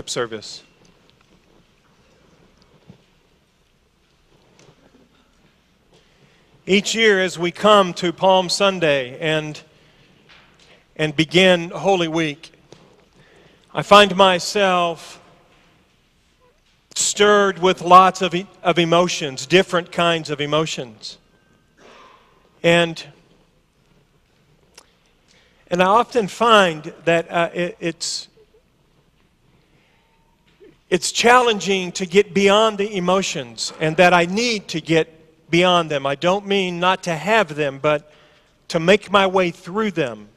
Service. Each year as we come to Palm Sunday and begin Holy Week, I find myself stirred with lots of emotions, different kinds of emotions. And I often find that it's challenging to get beyond the emotions, and that I need to get beyond them. I don't mean not to have them, but to make my way through them.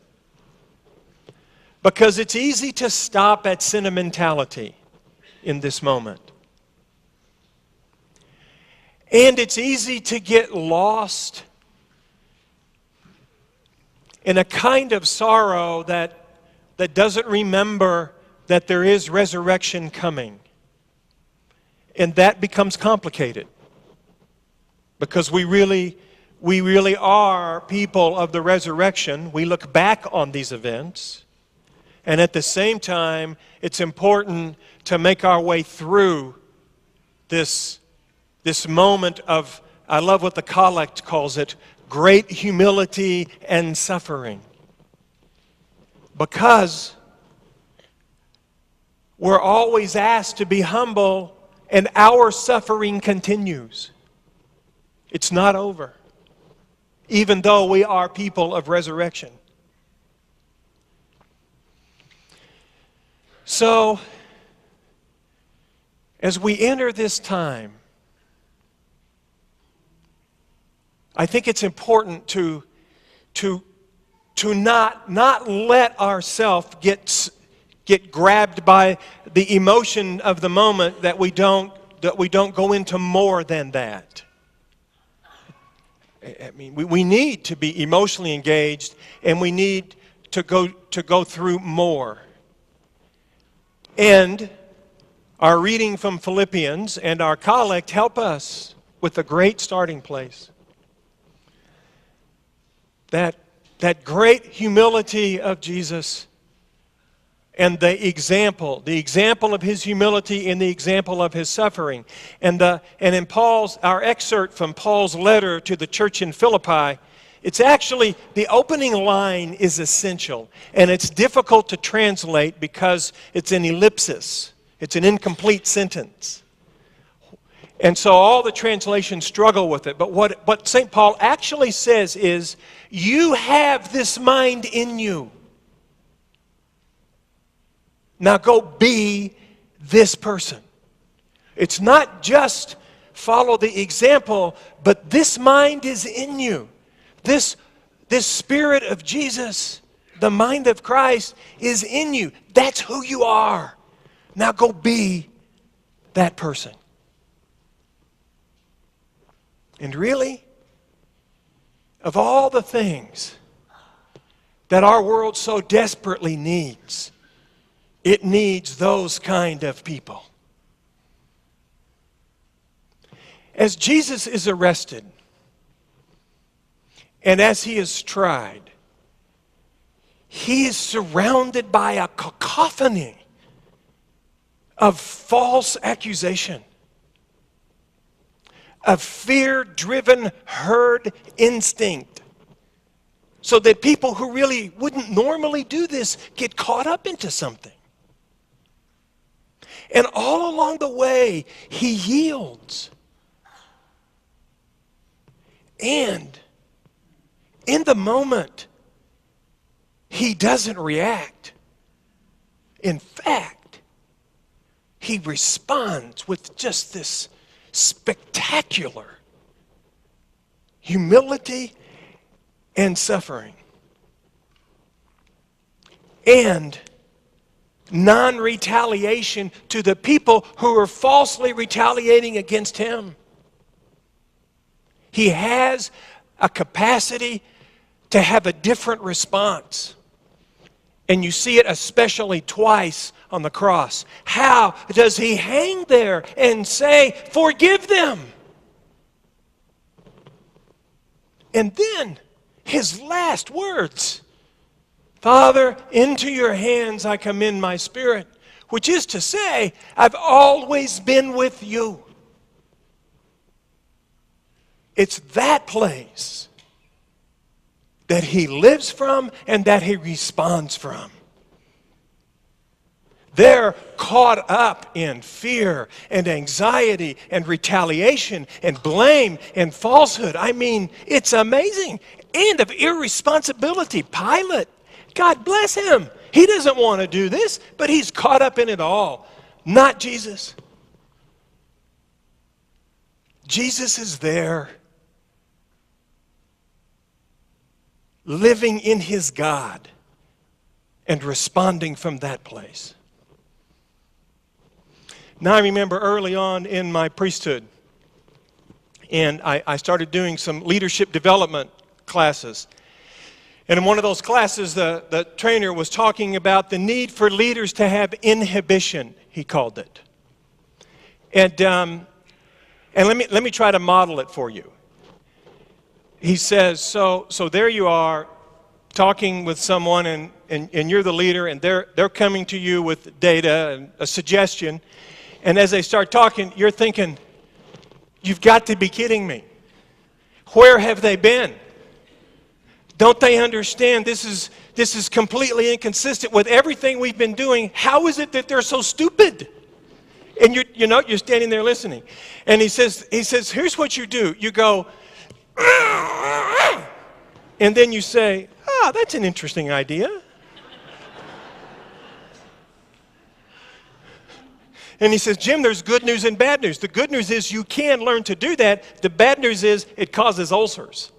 Because it's easy to stop at sentimentality in this moment. And it's easy to get lost in a kind of sorrow that doesn't remember that there is resurrection coming. And that becomes complicated because we really are people of the resurrection. We look back on these events, and at the same time, it's important to make our way through this moment of, I love what the collect calls it, great humility and suffering. Because we're always asked to be humble, and our suffering continues. It's not over, even though we are people of resurrection. So, as we enter this time, I think it's important to not let ourselves get grabbed by the emotion of the moment, that we don't go into more than that. I mean, we need to be emotionally engaged, and we need to go through more. And our reading from Philippians and our collect help us with a great starting place. That great humility of Jesus, and the example of his humility and the example of his suffering. And in our excerpt from Paul's letter to the church in Philippi, it's actually, the opening line is essential. And it's difficult to translate because it's an ellipsis. It's an incomplete sentence. And so all the translations struggle with it. But what St. Paul actually says is, you have this mind in you. Now go be this person. It's not just follow the example, but this mind is in you. This Spirit of Jesus, the mind of Christ, is in you. That's who you are. Now go be that person. And really, of all the things that our world so desperately needs, it needs those kind of people. As Jesus is arrested, and as he is tried, he is surrounded by a cacophony of false accusation, of fear-driven herd instinct, so that people who really wouldn't normally do this get caught up into something. And all along the way, he yields. And in the moment, he doesn't react. In fact, he responds with just this spectacular humility and suffering. And non-retaliation to the people who are falsely retaliating against him. He has a capacity to have a different response. And you see it especially twice on the cross. How does he hang there and say, "Forgive them"? And then his last words, "Father, into your hands I commend my spirit," which is to say, I've always been with you. It's that place that he lives from and that he responds from. They're caught up in fear and anxiety and retaliation and blame and falsehood. I mean, it's amazing. And of irresponsibility. Pilate, God bless him. He doesn't want to do this, but he's caught up in it all. Not Jesus. Jesus is there, living in his God and responding from that place. Now, I remember early on in my priesthood, and I started doing some leadership development classes. And in one of those classes, the trainer was talking about the need for leaders to have inhibition, he called it. And let me try to model it for you. He says, so there you are talking with someone, and you're the leader, and they're coming to you with data and a suggestion. And as they start talking, you're thinking, you've got to be kidding me. Where have they been? Don't they understand this is completely inconsistent with everything we've been doing? How is it that they're so stupid? And you're standing there listening. And he says, here's what you do. You go, and then you say, that's an interesting idea. And he says, Jim, there's good news and bad news. The good news is you can learn to do that. The bad news is it causes ulcers.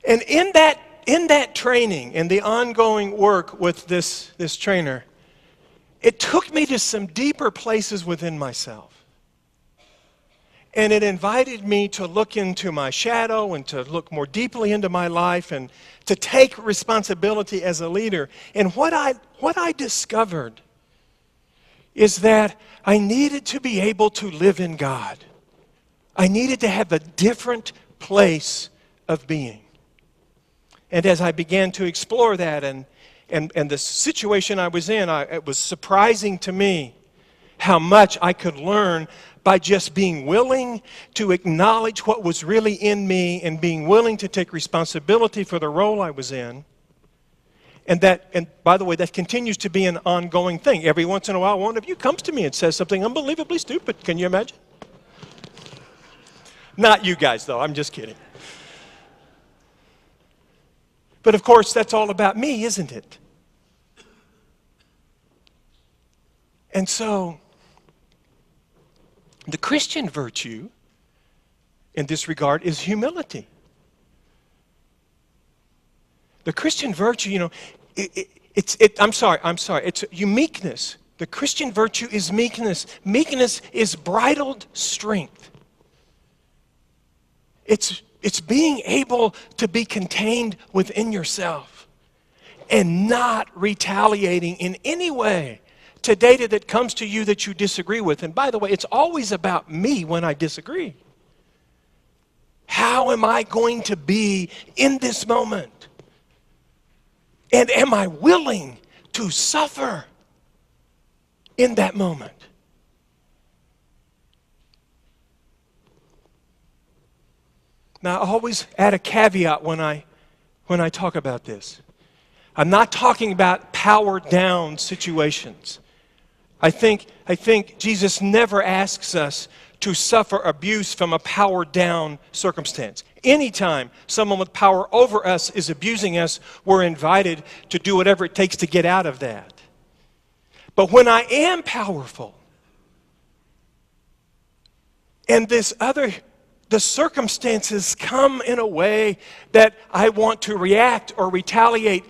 And in that training, in the ongoing work with this trainer, it took me to some deeper places within myself. And it invited me to look into my shadow and to look more deeply into my life and to take responsibility as a leader. And what I discovered is that I needed to be able to live in God. I needed to have a different place of being. And as I began to explore that and the situation I was in, it was surprising to me how much I could learn by just being willing to acknowledge what was really in me and being willing to take responsibility for the role I was in. And by the way, that continues to be an ongoing thing. Every once in a while, one of you comes to me and says something unbelievably stupid. Can you imagine? Not you guys, though. I'm just kidding. But of course, that's all about me, isn't it? And so, the Christian virtue in this regard is humility. The Christian virtue, it's meekness. The Christian virtue is meekness. Meekness is bridled strength. It's being able to be contained within yourself and not retaliating in any way to data that comes to you that you disagree with. And by the way, it's always about me when I disagree. How am I going to be in this moment? And am I willing to suffer in that moment? Now, I always add a caveat when I talk about this. I'm not talking about power down situations. I think Jesus never asks us to suffer abuse from a power down circumstance. Anytime someone with power over us is abusing us, we're invited to do whatever it takes to get out of that. But when I am powerful, and the circumstances come in a way that I want to react or retaliate,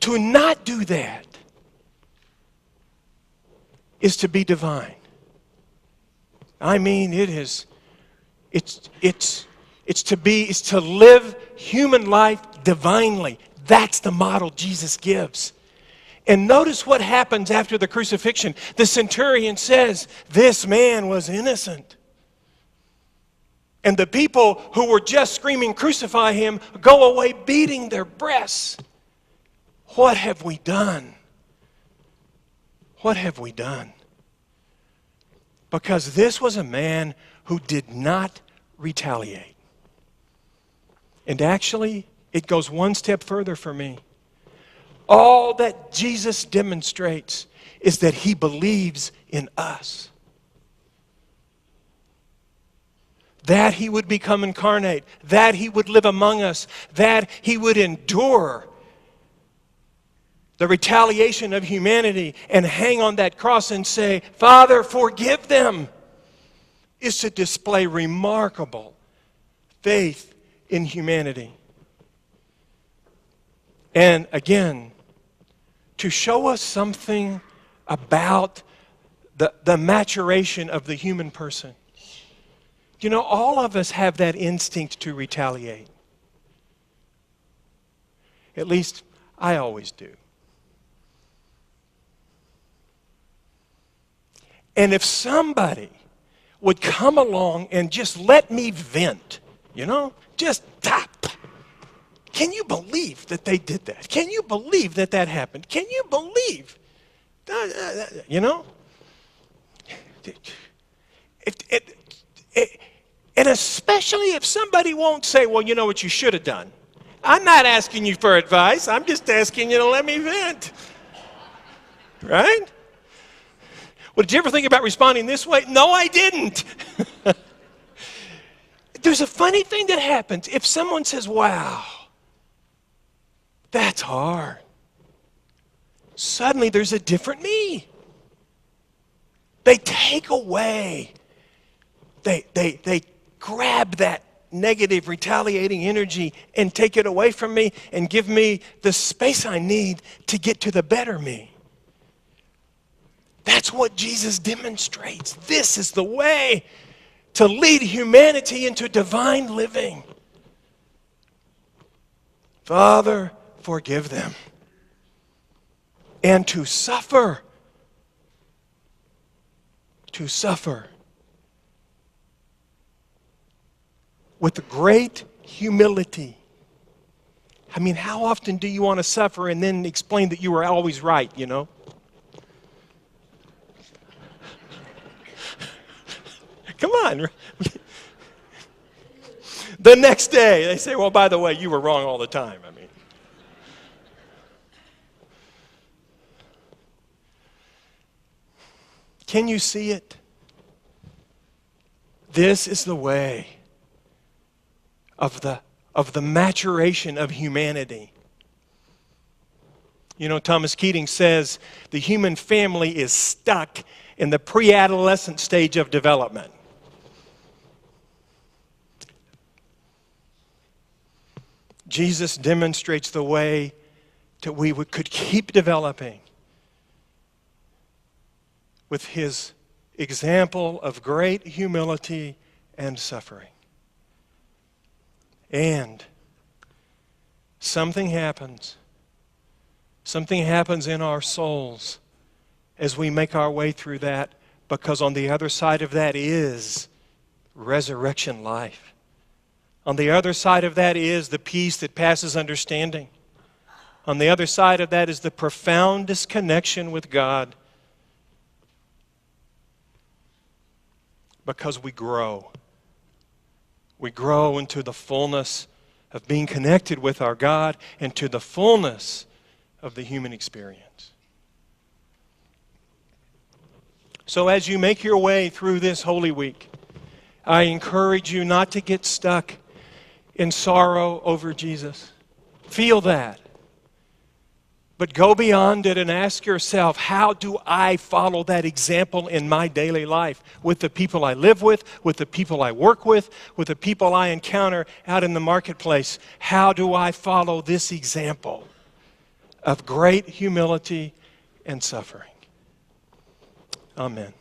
to not do that is to be divine. I mean, it's to live human life divinely. That's the model Jesus gives. And notice what happens after the crucifixion. The centurion says, this man was innocent. And the people who were just screaming, crucify him, go away beating their breasts. What have we done? What have we done? Because this was a man who did not retaliate. And actually, it goes one step further for me. All that Jesus demonstrates is that he believes in us. That he would become incarnate, that he would live among us, that he would endure the retaliation of humanity and hang on that cross and say, Father, forgive them, is to display remarkable faith in humanity. And again, to show us something about the maturation of the human person. You know, all of us have that instinct to retaliate. At least I always do. And if somebody would come along and just let me vent, you know, just tap. Can you believe that they did that? Can you believe that that happened? Can you believe? You know? And especially if somebody won't say, well, you know what you should have done. I'm not asking you for advice. I'm just asking you to let me vent. Right? Well, did you ever think about responding this way? No, I didn't. There's a funny thing that happens. If someone says, wow, that's hard, suddenly there's a different me. They take away, they grab that negative, retaliating energy and take it away from me and give me the space I need to get to the better me. That's what Jesus demonstrates. This is the way to lead humanity into divine living. Father, forgive them. And to suffer with great humility. I mean, how often do you want to suffer and then explain that you were always right, you know? Come on. The next day, they say, well, by the way, you were wrong all the time. I mean, can you see it? This is the way of the maturation of humanity. You know, Thomas Keating says the human family is stuck in the pre-adolescent stage of development. Jesus demonstrates the way that we could keep developing with his example of great humility and suffering. And something happens. Something happens in our souls as we make our way through that, because on the other side of that is resurrection life. On the other side of that is the peace that passes understanding. On the other side of that is the profoundest connection with God. Because we grow. We grow into the fullness of being connected with our God and to the fullness of the human experience. So as you make your way through this Holy Week, I encourage you not to get stuck in sorrow over Jesus. Feel that. But go beyond it and ask yourself, how do I follow that example in my daily life with the people I live with the people I work with the people I encounter out in the marketplace? How do I follow this example of great humility and suffering? Amen.